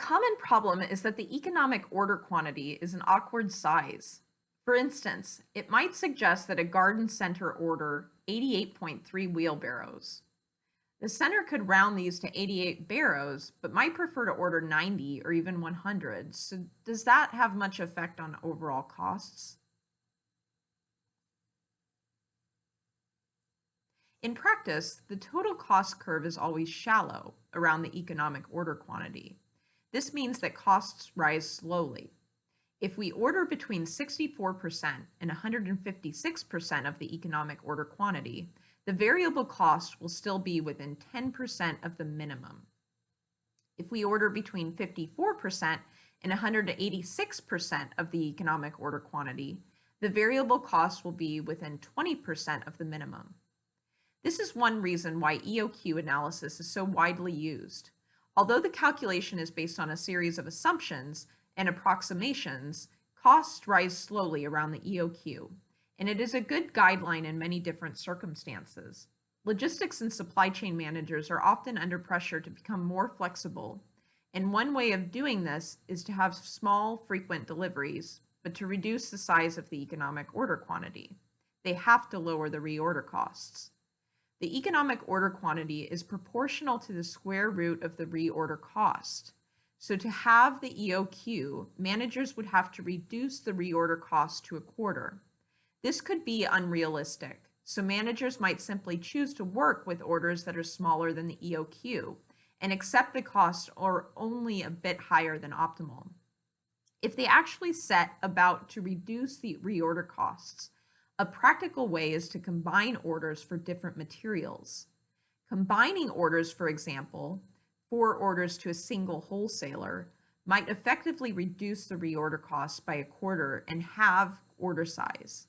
common problem is that the economic order quantity is an awkward size. For instance, it might suggest that a garden center order 88.3 wheelbarrows. The center could round these to 88 barrows, but might prefer to order 90 or even 100. So does that have much effect on overall costs? In practice, the total cost curve is always shallow around the economic order quantity. This means that costs rise slowly. If we order between 64% and 156% of the economic order quantity, the variable cost will still be within 10% of the minimum. If we order between 54% and 186% of the economic order quantity, the variable cost will be within 20% of the minimum. This is one reason why EOQ analysis is so widely used. Although the calculation is based on a series of assumptions and approximations, costs rise slowly around the EOQ, and it is a good guideline in many different circumstances. Logistics and supply chain managers are often under pressure to become more flexible, and one way of doing this is to have small, frequent deliveries, but to reduce the size of the economic order quantity. They have to lower the reorder costs. The economic order quantity is proportional to the square root of the reorder cost. So to have the EOQ, managers would have to reduce the reorder cost to a quarter. This could be unrealistic, so managers might simply choose to work with orders that are smaller than the EOQ and accept the costs are only a bit higher than optimal. If they actually set about to reduce the reorder costs, a practical way is to combine orders for different materials. Combining orders, for example, 4 orders to a single wholesaler, might effectively reduce the reorder costs by a quarter and halve order size.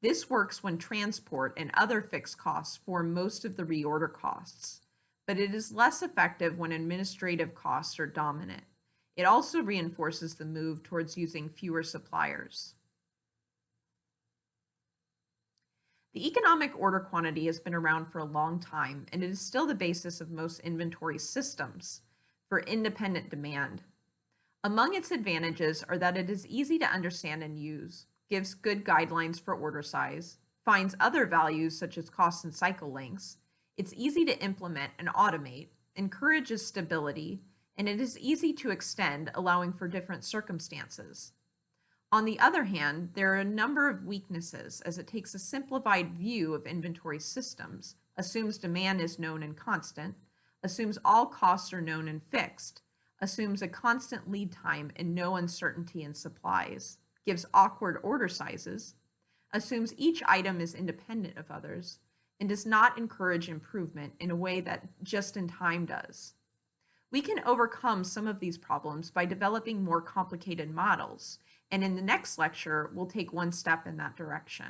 This works when transport and other fixed costs form most of the reorder costs, but it is less effective when administrative costs are dominant. It also reinforces the move towards using fewer suppliers. The economic order quantity has been around for a long time, and it is still the basis of most inventory systems for independent demand. Among its advantages are that it is easy to understand and use, gives good guidelines for order size, finds other values such as cost and cycle lengths, it's easy to implement and automate, encourages stability, and it is easy to extend, allowing for different circumstances. On the other hand, there are a number of weaknesses as it takes a simplified view of inventory systems, assumes demand is known and constant, assumes all costs are known and fixed, assumes a constant lead time and no uncertainty in supplies, gives awkward order sizes, assumes each item is independent of others, and does not encourage improvement in a way that just-in-time does. We can overcome some of these problems by developing more complicated models, and in the next lecture, we'll take one step in that direction.